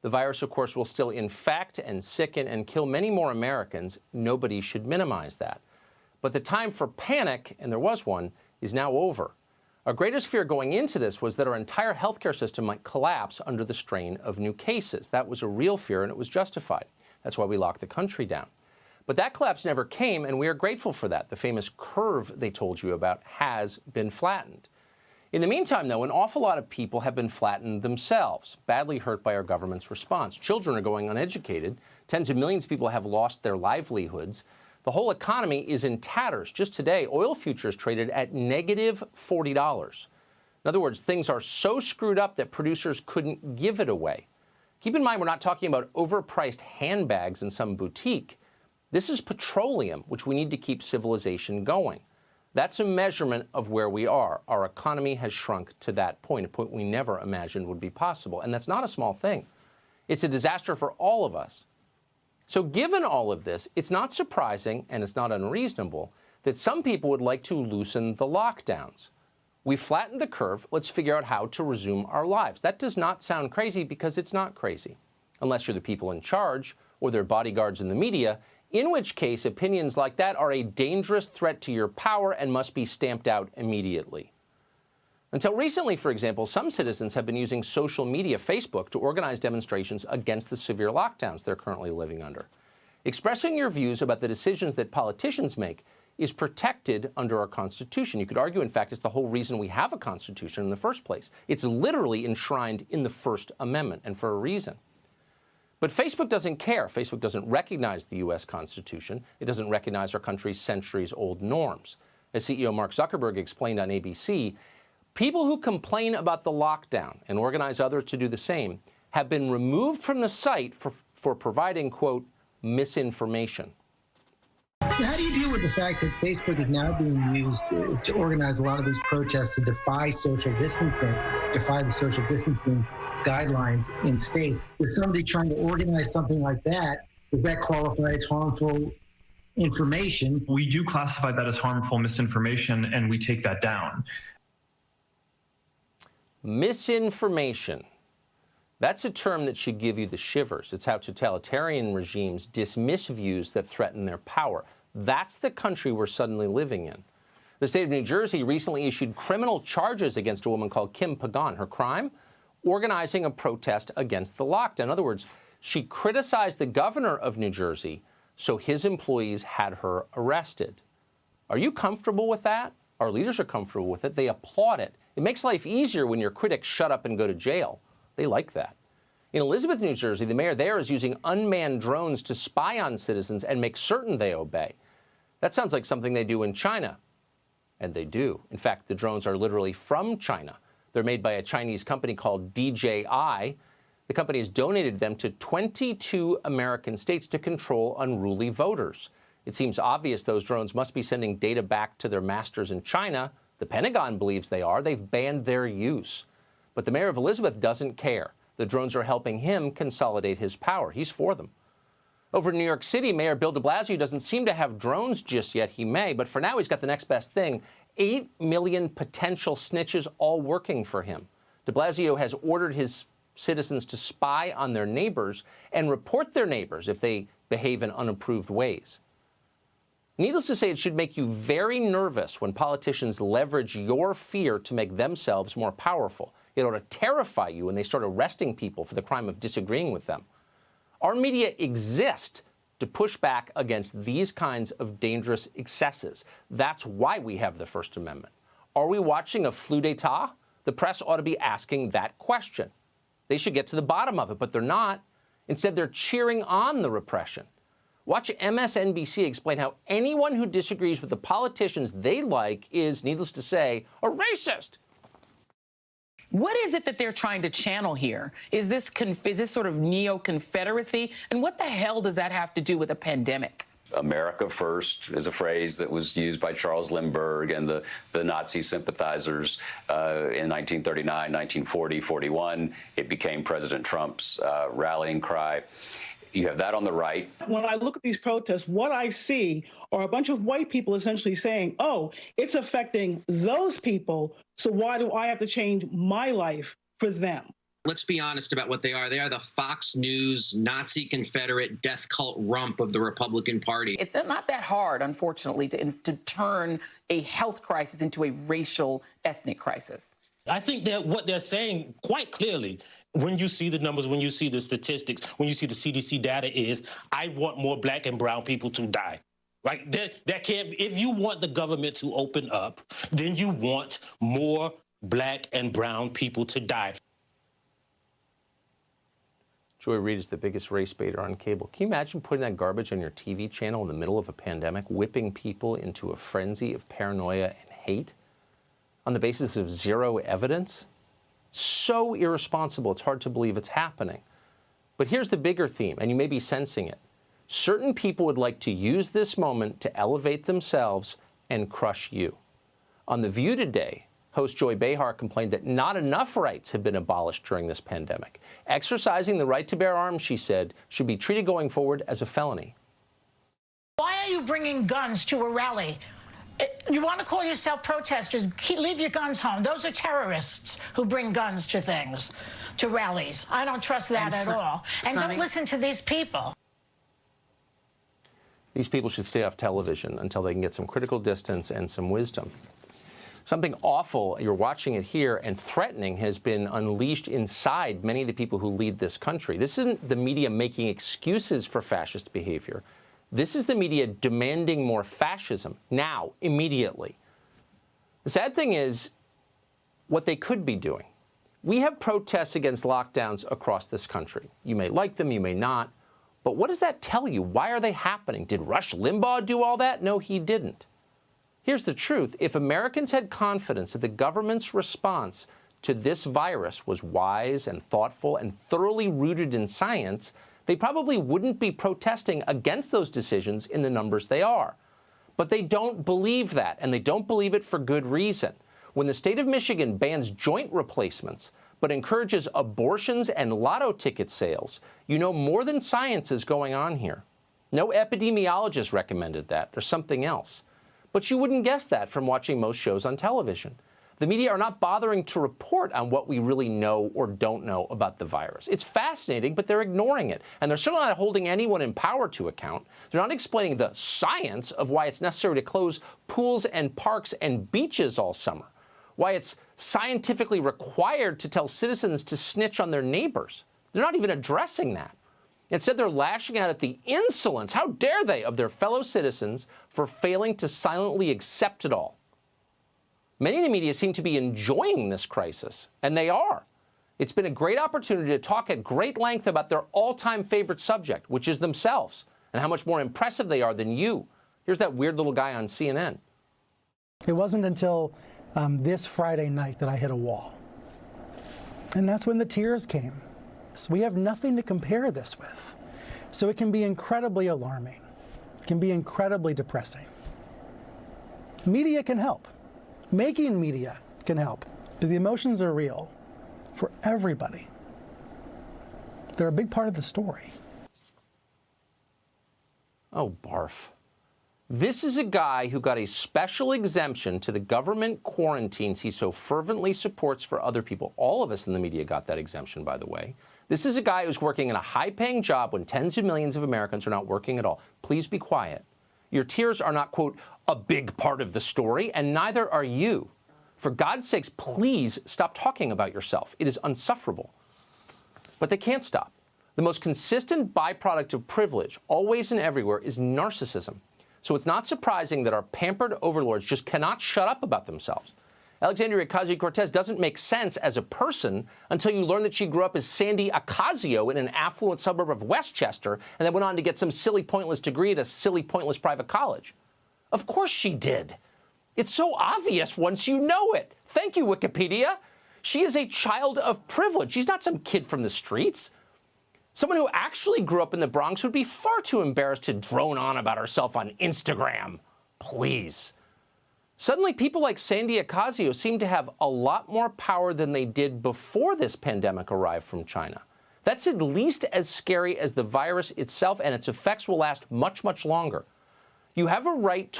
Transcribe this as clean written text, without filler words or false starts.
The virus, of course, will still infect and sicken and kill many more Americans. Nobody should minimize that. But the time for panic, and there was one, is now over. Our greatest fear going into this was that our entire healthcare system might collapse under the strain of new cases. That was a real fear, and it was justified. That's why we locked the country down. But that collapse never came, and we are grateful for that. The famous curve they told you about has been flattened. In the meantime, though, an awful lot of people have been flattened themselves, badly hurt by our government's response. Children are going uneducated. Tens of millions of people have lost their livelihoods. The whole economy is in tatters. Just today, oil futures traded at negative $40. In other words, things are so screwed up that producers couldn't give it away. Keep in mind, we're not talking about overpriced handbags in some boutique. This is petroleum, which we need to keep civilization going. That's a measurement of where we are. Our economy has shrunk to that point, a point we never imagined would be possible. And that's not a small thing. It's a disaster for all of us. So given all of this, it's not surprising, and it's not unreasonable, that some people would like to loosen the lockdowns. We've flattened the curve. Let's figure out how to resume our lives. That does not sound crazy because it's not crazy, unless you're the people in charge or their bodyguards in the media, in which case opinions like that are a dangerous threat to your power and must be stamped out immediately. Until recently, for example, some citizens have been using social media, Facebook, to organize demonstrations against the severe lockdowns they're currently living under. Expressing your views about the decisions that politicians make is protected under our Constitution. You could argue, in fact, it's the whole reason we have a Constitution in the first place. It's literally enshrined in the First Amendment, and for a reason. But Facebook doesn't care. Facebook doesn't recognize the U.S. Constitution. It doesn't recognize our country's centuries-old norms. As CEO Mark Zuckerberg explained on ABC, people who complain about the lockdown and organize others to do the same have been removed from the site for providing, quote, misinformation. How do you deal with the fact that Facebook is now being used to organize a lot of these protests to defy social distancing, defy the social distancing guidelines in states? Is somebody trying to organize something like that, does that qualify as harmful information? We do classify that as harmful misinformation, and we take that down. Misinformation. That's a term that should give you the shivers. It's how totalitarian regimes dismiss views that threaten their power. That's the country we're suddenly living in. The state of New Jersey recently issued criminal charges against a woman called Kim Pagan. Her crime? Organizing a protest against the lockdown. In other words, she criticized the governor of New Jersey, so his employees had her arrested. Are you comfortable with that? Our leaders are comfortable with it. They applaud it. It makes life easier when your critics shut up and go to jail. They like that. In Elizabeth, New Jersey, the mayor there is using unmanned drones to spy on citizens and make certain they obey. That sounds like something they do in China. And they do. In fact, the drones are literally from China. They're made by a Chinese company called DJI. The company has donated them to 22 American states to control unruly voters. It seems obvious those drones must be sending data back to their masters in China. The Pentagon believes they are. They've banned their use. But the mayor of Elizabeth doesn't care. The drones are helping him consolidate his power. He's for them. Over in New York City, Mayor Bill de Blasio doesn't seem to have drones just yet. He may, but for now he's got the next best thing. 8 million potential snitches all working for him. De Blasio has ordered his citizens to spy on their neighbors and report their neighbors if they behave in unapproved ways. Needless to say, it should make you very nervous when politicians leverage your fear to make themselves more powerful. It ought to terrify you when they start arresting people for the crime of disagreeing with them. Our media exist to push back against these kinds of dangerous excesses. That's why we have the First Amendment. Are we watching a flu d'etat? The press ought to be asking that question. They should get to the bottom of it, but they're not. Instead, they're cheering on the repression. Watch MSNBC explain how anyone who disagrees with the politicians they like is, needless to say, a racist. What is it that they're trying to channel here? Is this sort of neo-Confederacy? And what the hell does that have to do with a pandemic? America first is a phrase that was used by Charles Lindbergh and the Nazi sympathizers in 1939, 1940, 41. It became President Trump's rallying cry. You have that on the right. When I look at these protests, what I see are a bunch of white people essentially saying, oh, it's affecting those people, so why do I have to change my life for them? Let's be honest about what they are. They are the Fox News, Nazi Confederate death cult rump of the Republican Party. It's not that hard, unfortunately, to turn a health crisis into a racial, ethnic crisis. I think that what they're saying quite clearly, when you see the numbers, when you see the statistics, when you see the CDC data, is I want more black and brown people to die. Right? That can't. If you want the government to open up, then you want more black and brown people to die. Joy Reid is the biggest race baiter on cable. Can you imagine putting that garbage on your TV channel in the middle of a pandemic, whipping people into a frenzy of paranoia and hate on the basis of zero evidence? So irresponsible, it's hard to believe it's happening. But here's the bigger theme, and you may be sensing it. Certain people would like to use this moment to elevate themselves and crush you. On The View today, host Joy Behar complained that not enough rights have been abolished during this pandemic. Exercising the right to bear arms, she said, should be treated going forward as a felony. Why are you bringing guns to a rally? You want to call yourself protesters, leave your guns home. Those are terrorists who bring guns to things, to rallies. I don't trust that at all. And don't listen to these people. These people should stay off television until they can get some critical distance and some wisdom. Something awful, you're watching it here, and threatening has been unleashed inside many of the people who lead this country. This isn't the media making excuses for fascist behavior. This is the media demanding more fascism now, immediately. The sad thing is what they could be doing. We have protests against lockdowns across this country. You may like them, you may not. But what does that tell you? Why are they happening? Did Rush Limbaugh do all that? No, he didn't. Here's the truth. If Americans had confidence that the government's response to this virus was wise and thoughtful and thoroughly rooted in science, they probably wouldn't be protesting against those decisions in the numbers they are. But they don't believe that, and they don't believe it for good reason. When the state of Michigan bans joint replacements but encourages abortions and lotto ticket sales, you know more than science is going on here. No epidemiologist recommended that. There's something else. But you wouldn't guess that from watching most shows on television. The media are not bothering to report on what we really know or don't know about the virus. It's fascinating, but they're ignoring it. And they're certainly not holding anyone in power to account. They're not explaining the science of why it's necessary to close pools and parks and beaches all summer, why it's scientifically required to tell citizens to snitch on their neighbors. They're not even addressing that. Instead, they're lashing out at the insolence, how dare they, of their fellow citizens for failing to silently accept it all. Many in the media seem to be enjoying this crisis, and they are. It's been a great opportunity to talk at great length about their all-time favorite subject, which is themselves, and how much more impressive they are than you. Here's that weird little guy on CNN. It wasn't until this Friday night that I hit a wall. And that's when the tears came. So we have nothing to compare this with. So it can be incredibly alarming. It can be incredibly depressing. Media can help. Making media can help. But the emotions are real for everybody. They're a big part of the story. Oh, barf. This is a guy who got a special exemption to the government quarantines he so fervently supports for other people. All of us in the media got that exemption, by the way. This is a guy who's working in a high-paying job when tens of millions of Americans are not working at all. Please be quiet. Your tears are not, quote, a big part of the story, and neither are you. For God's sakes, please stop talking about yourself. It is insufferable. But they can't stop. The most consistent byproduct of privilege, always and everywhere, is narcissism. So it's not surprising that our pampered overlords just cannot shut up about themselves. Alexandria Ocasio-Cortez doesn't make sense as a person until you learn that she grew up as Sandy Ocasio in an affluent suburb of Westchester and then went on to get some silly, pointless degree at a silly, pointless private college. Of course she did. It's so obvious once you know it. Thank you, Wikipedia. She is a child of privilege. She's not some kid from the streets. Someone who actually grew up in the Bronx would be far too embarrassed to drone on about herself on Instagram. Please. Suddenly, people like Sandy Ocasio seem to have a lot more power than they did before this pandemic arrived from China. That's at least as scary as the virus itself, and its effects will last much, much longer. You have a right to